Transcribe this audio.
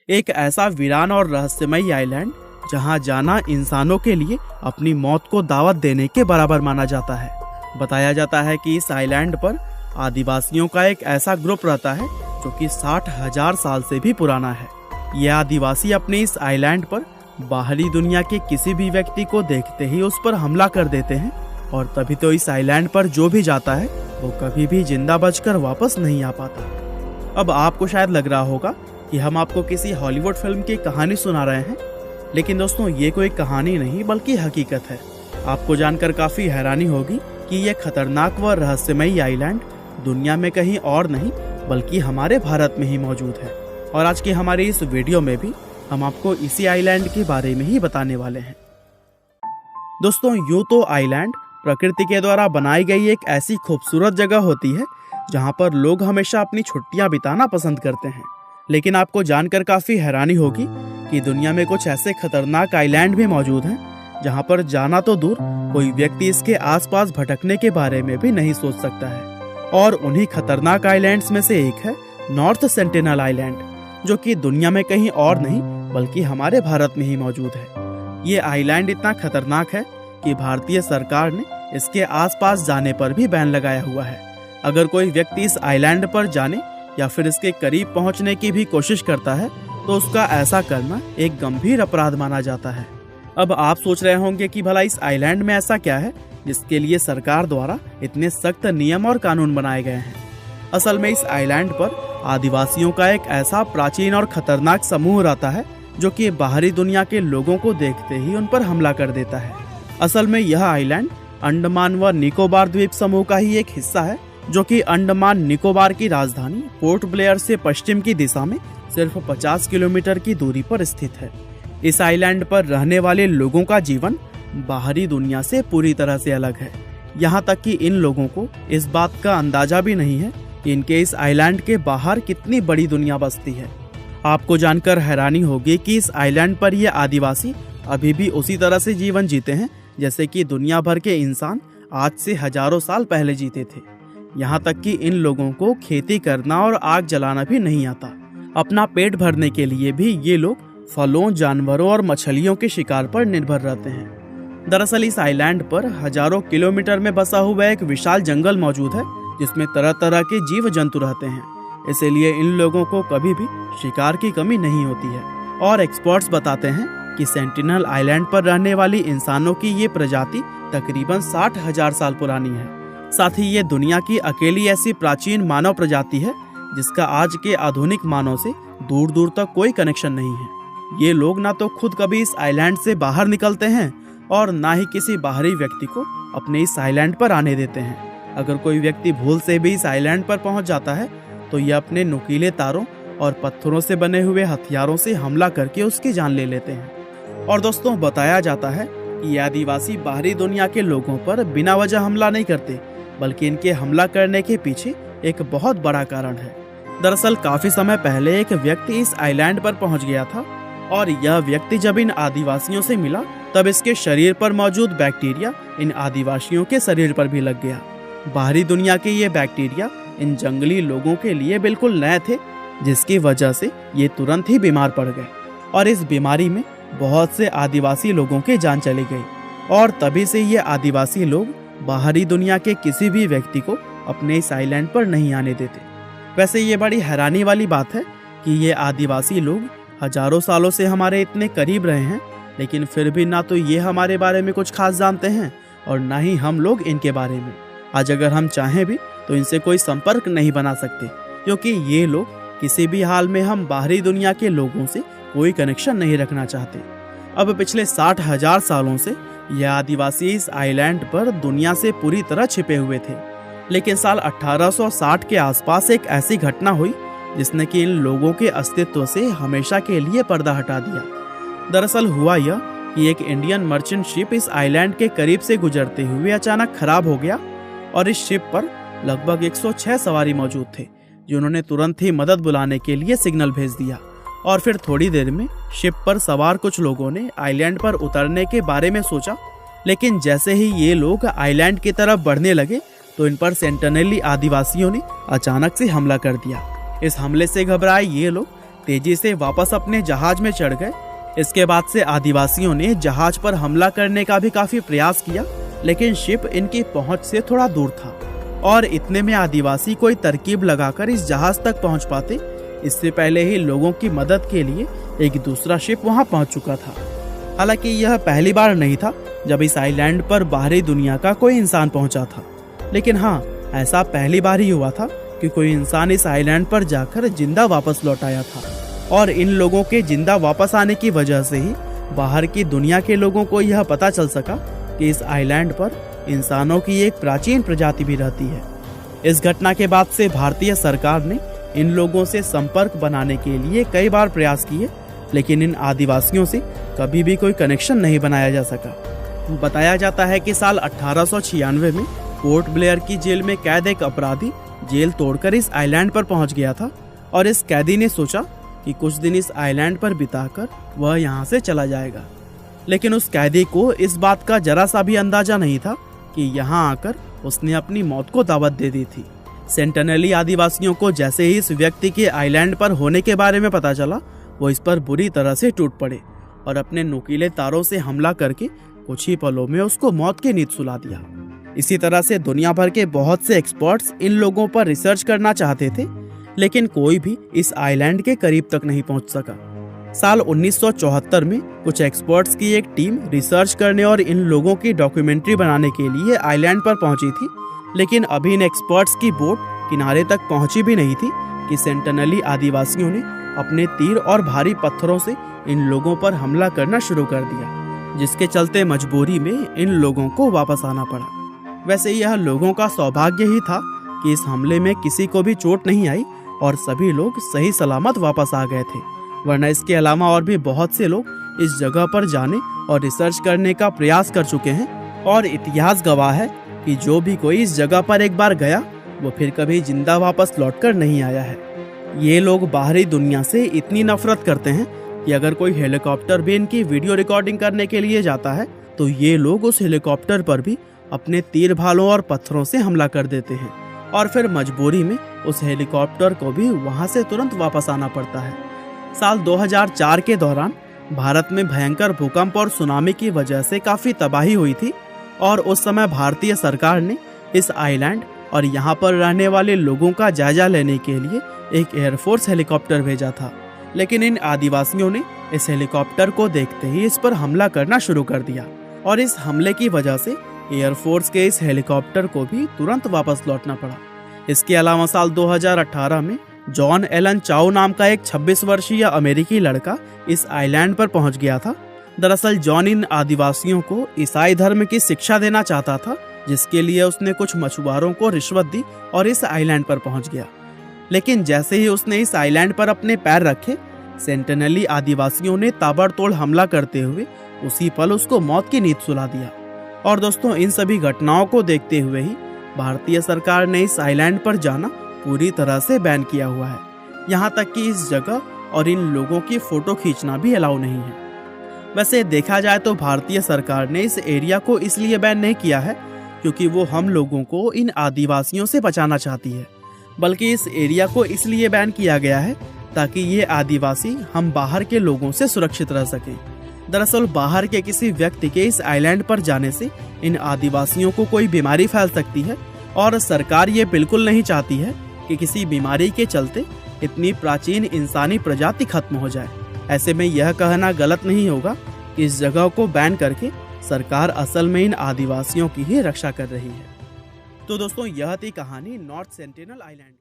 एक ऐसा वीरान और रहस्यमयी आइलैंड जहां जाना इंसानों के लिए अपनी मौत को दावत देने के बराबर माना जाता है। बताया जाता है कि इस आइलैंड पर आदिवासियों का एक ऐसा ग्रुप रहता है जो कि 60,000 साल से भी पुराना है। ये आदिवासी अपने इस आइलैंड पर बाहरी दुनिया के किसी भी व्यक्ति को देखते ही उस पर हमला कर देते हैं और तभी तो इस आइलैंड पर जो भी जाता है वो कभी भी जिंदा बचकर वापस नहीं आ पाता। अब आपको शायद लग रहा होगा कि हम आपको किसी हॉलीवुड फिल्म की कहानी सुना रहे हैं, लेकिन दोस्तों ये कोई कहानी नहीं बल्कि हकीकत है। आपको जानकर काफी हैरानी होगी कि यह खतरनाक व रहस्यमयी आइलैंड दुनिया में कहीं और नहीं बल्कि हमारे भारत में ही मौजूद है। और आज की हमारी इस वीडियो में भी हम आपको इसी आइलैंड के बारे में ही बताने वाले हैं। दोस्तों यूं तो आइलैंड प्रकृति के द्वारा बनाई गई एक ऐसी खूबसूरत जगह होती है जहां पर लोग हमेशा अपनी छुट्टियां बिताना पसंद करते हैं, लेकिन आपको जानकर काफी हैरानी होगी कि दुनिया में कुछ ऐसे खतरनाक आइलैंड भी मौजूद हैं जहां पर जाना तो दूर कोई व्यक्ति इसके आसपास भटकने के बारे में भी नहीं सोच सकता है। और उन्हीं खतरनाक आइलैंड्स में से एक है नॉर्थ सेंटिनल आइलैंड, जो कि दुनिया में कहीं और नहीं बल्कि हमारे भारत में ही मौजूद है। ये आइलैंड इतना खतरनाक है कि भारतीय सरकार ने इसके आसपास जाने पर भी बैन लगाया हुआ है। अगर कोई व्यक्ति इस आइलैंड पर जाने या फिर इसके करीब पहुंचने की भी कोशिश करता है तो उसका ऐसा करना एक गंभीर अपराध माना जाता है। अब आप सोच रहे होंगे कि भला इस आइलैंड में ऐसा क्या है जिसके लिए सरकार द्वारा इतने सख्त नियम और कानून बनाए गए हैं। असल में इस आइलैंड पर आदिवासियों का एक ऐसा प्राचीन और खतरनाक समूह रहता है जो कि बाहरी दुनिया के लोगों को देखते ही उन पर हमला कर देता है। असल में यह आइलैंड अंडमान व निकोबार द्वीप समूह का ही एक हिस्सा है, जो कि अंडमान निकोबार की राजधानी पोर्ट ब्लेयर से पश्चिम की दिशा में सिर्फ 50 किलोमीटर की दूरी पर स्थित है। इस आइलैंड पर रहने वाले लोगों का जीवन बाहरी दुनिया से पूरी तरह से अलग है। यहाँ तक कि इन लोगों को इस बात का अंदाजा भी नहीं है कि इनके इस आइलैंड के बाहर कितनी बड़ी दुनिया बसती है। आपको जानकर हैरानी होगी कि इस आइलैंड पर ये आदिवासी अभी भी उसी तरह से जीवन जीते हैं जैसे कि दुनिया भर के इंसान आज से हजारों साल पहले जीते थे। यहाँ तक कि इन लोगों को खेती करना और आग जलाना भी नहीं आता। अपना पेट भरने के लिए भी ये लोग फलों, जानवरों और मछलियों के शिकार पर निर्भर रहते हैं। दरअसल इस आइलैंड पर हजारों किलोमीटर में बसा हुआ एक विशाल जंगल मौजूद है जिसमें तरह तरह के जीव जंतु रहते हैं। इसीलिए इन लोगों को कभी भी शिकार की कमी नहीं होती है। और एक्सपर्ट्स बताते हैं कि सेंटिनल आइलैंड पर रहने वाली इंसानों की ये प्रजाति तकरीबन 60,000 साल पुरानी है। साथ ही ये दुनिया की अकेली ऐसी प्राचीन मानव प्रजाति है जिसका आज के आधुनिक मानव से दूर दूर तक कोई कनेक्शन नहीं है। ये लोग ना तो खुद कभी इस आइलैंड से बाहर निकलते हैं और ना ही किसी बाहरी व्यक्ति को अपने इस आइलैंड पर आने देते हैं। अगर कोई व्यक्ति भूल से भी इस आइलैंड पर पहुंच जाता है तो ये अपने नुकीले तारों और पत्थरों से बने हुए हथियारों से हमला करके उसकी जान ले लेते हैं। और दोस्तों बताया जाता है कि ये आदिवासी बाहरी दुनिया के लोगों पर बिना वजह हमला नहीं करते, बल्कि इनके हमला करने के पीछे एक बहुत बड़ा कारण है। दरअसल काफी समय पहले एक व्यक्ति इस आइलैंड पर पहुंच गया था और यह व्यक्ति जब इन आदिवासियों से मिला तब इसके शरीर पर मौजूद बैक्टीरिया इन आदिवासियों के शरीर पर भी लग गया। बाहरी दुनिया के ये बैक्टीरिया इन जंगली लोगों के लिए बिल्कुल नए थे, जिसकी वजह से ये तुरंत ही बीमार पड़ गए और इस बीमारी में बहुत से आदिवासी लोगों की जान चली गई। और तभी से ये आदिवासी लोग बाहरी दुनिया के किसी भी व्यक्ति को अपने इस आइलैंड पर नहीं आने देते। वैसे ये बड़ी हैरानी वाली बात है कि ये आदिवासी लोग हजारों सालों से हमारे इतने करीब रहे हैं, लेकिन फिर भी ना तो ये हमारे बारे में कुछ खास जानते हैं और ना ही हम लोग इनके बारे में। आज अगर हम चाहें भी तो इनसे कोई संपर्क नहीं बना सकते, क्योंकि ये लोग किसी भी हाल में हम बाहरी दुनिया के लोगों से कोई कनेक्शन नहीं रखना चाहते। अब पिछले 60,000 सालों से यह आदिवासी इस आइलैंड पर दुनिया से पूरी तरह छिपे हुए थे, लेकिन साल 1860 के आसपास एक ऐसी घटना हुई जिसने कि इन लोगों के अस्तित्व से हमेशा के लिए पर्दा हटा दिया। दरअसल हुआ यह कि एक इंडियन मर्चेंट शिप इस आइलैंड के करीब से गुजरते हुए अचानक खराब हो गया और इस शिप पर लगभग 106 सवारी मौजूद थे, जिन्होंने तुरंत ही मदद बुलाने के लिए सिग्नल भेज दिया। और फिर थोड़ी देर में शिप पर सवार कुछ लोगों ने आइलैंड पर उतरने के बारे में सोचा, लेकिन जैसे ही ये लोग आइलैंड की तरफ बढ़ने लगे तो इन पर सेंटिनली आदिवासियों ने अचानक से हमला कर दिया। इस हमले से घबराए ये लोग तेजी से वापस अपने जहाज में चढ़ गए। इसके बाद से आदिवासियों ने जहाज पर हमला करने का भी काफी प्रयास किया, लेकिन शिप इनकी पहुंच से थोड़ा दूर था और इतने में आदिवासी कोई तरकीब लगाकर इस जहाज तक पहुंच पाते। इससे पहले ही लोगों की मदद के लिए एक दूसरा शिप वहां पहुंच चुका था। हालांकि यह पहली बार नहीं था जब इस आइलैंड पर बाहरी दुनिया का कोई इंसान पहुंचा था, लेकिन हाँ, ऐसा पहली बार ही हुआ था कि कोई इंसान इस आइलैंड पर जाकर जिंदा वापस लौट आया था। और इन लोगों के जिंदा वापस आने की वजह से ही बाहर की दुनिया के लोगों को यह पता चल सका कि इस आइलैंड पर इंसानों की एक प्राचीन प्रजाति भी रहती है। इस घटना के बाद से भारतीय सरकार ने इन लोगों से संपर्क बनाने के लिए कई बार प्रयास किए, लेकिन इन आदिवासियों से कभी भी कोई कनेक्शन नहीं बनाया जा सका। बताया जाता है कि साल 1896 में पोर्ट ब्लेयर की जेल में कैद एक अपराधी जेल तोड़कर इस आइलैंड पर पहुंच गया था और इस कैदी ने सोचा कि कुछ दिन इस आइलैंड पर बिताकर वह यहाँ से चला जाएगा। लेकिन उस कैदी को इस बात का जरा सा भी अंदाजा नहीं था कि यहाँ आकर उसने अपनी मौत को दावत दे दी थी। सेंटिनली आदिवासियों को जैसे ही इस व्यक्ति के आइलैंड पर होने के बारे में पता चला, वो इस पर बुरी तरह से टूट पड़े और अपने नुकीले तारों से हमला करके कुछ ही पलों में उसको मौत की नींद सुला दिया। इसी तरह से दुनिया भर के बहुत से एक्सपर्ट्स इन लोगों पर रिसर्च करना चाहते थे, लेकिन कोई भी इस आइलैंड के करीब तक नहीं पहुंच सका। साल 1974 में कुछ एक्सपर्ट्स की एक टीम रिसर्च करने और इन लोगों की डॉक्यूमेंट्री बनाने के लिए आइलैंड पर पहुंची थी, लेकिन अभी इन एक्सपर्ट्स की बोट किनारे तक पहुंची भी नहीं थी कि सेंटिनली आदिवासियों ने अपने तीर और भारी पत्थरों से इन लोगों पर हमला करना शुरू कर दिया, जिसके चलते मजबूरी में इन लोगों को वापस आना पड़ा। वैसे यह लोगों का सौभाग्य ही था कि इस हमले में किसी को भी चोट नहीं आई और सभी लोग सही सलामत वापस आ गए थे, वरना इसके अलावा और भी बहुत से लोग इस जगह पर जाने और रिसर्च करने का प्रयास कर चुके हैं। और इतिहास गवाह है कि जो भी कोई इस जगह पर एक बार गया वो फिर कभी जिंदा वापस लौटकर नहीं आया है। ये लोग बाहरी दुनिया से इतनी नफरत करते हैं कि अगर कोई हेलीकॉप्टर भी इनकी वीडियो रिकॉर्डिंग करने के लिए जाता है तो ये लोग उस हेलीकॉप्टर पर भी अपने तीर भालों और पत्थरों से हमला कर देते हैं और फिर मजबूरी में उस हेलीकॉप्टर को भी वहां से तुरंत वापस आना पड़ता है। साल 2004 के दौरान भारत में भयंकर भूकंप और सुनामी की वजह से काफी तबाही हुई थी और उस समय भारतीय सरकार ने इस आइलैंड और यहाँ पर रहने वाले लोगों का जायजा लेने के लिए एक एयरफोर्स हेलीकॉप्टर भेजा था, लेकिन इन आदिवासियों ने इस हेलीकॉप्टर को देखते ही इस पर हमला करना शुरू कर दिया और इस हमले की वजह से एयरफोर्स के इस हेलीकॉप्टर को भी तुरंत वापस लौटना पड़ा। इसके अलावा साल 2018 में जॉन एलन चाउ नाम का एक 26 वर्षीय अमेरिकी लड़का इस आइलैंड पर पहुंच गया था। दरअसल जॉन इन आदिवासियों को ईसाई धर्म की शिक्षा देना चाहता था, जिसके लिए उसने कुछ मछुआरों को रिश्वत दी और इस आइलैंड पर पहुंच गया। लेकिन जैसे ही उसने इस आइलैंड पर अपने पैर रखे, सेंटिनली आदिवासियों ने ताबड़तोड़ हमला करते हुए उसी पल उसको मौत की नींद सुला दिया। और दोस्तों, इन सभी घटनाओं को देखते हुए ही भारतीय सरकार ने इस आइलैंड पर जाना पूरी तरह से बैन किया हुआ है। यहाँ तक कि इस जगह और इन लोगों की फोटो खींचना भी अलाउ नहीं है। वैसे देखा जाए तो भारतीय सरकार ने इस एरिया को इसलिए बैन नहीं किया है क्योंकि वो हम लोगों को इन आदिवासियों से बचाना चाहती है, बल्कि इस एरिया को इसलिए बैन किया गया है ताकि ये आदिवासी हम बाहर के लोगों से सुरक्षित रह सकें। दरअसल बाहर के किसी व्यक्ति के इस आइलैंड पर जाने से इन आदिवासियों को कोई बीमारी फैल सकती है और सरकार ये बिल्कुल नहीं चाहती है कि किसी बीमारी के चलते इतनी प्राचीन इंसानी प्रजाति खत्म हो जाए। ऐसे में यह कहना गलत नहीं होगा कि इस जगह को बैन करके सरकार असल में इन आदिवासियों की ही रक्षा कर रही है। तो दोस्तों, यह थी कहानी नॉर्थ सेंटिनल आइलैंड।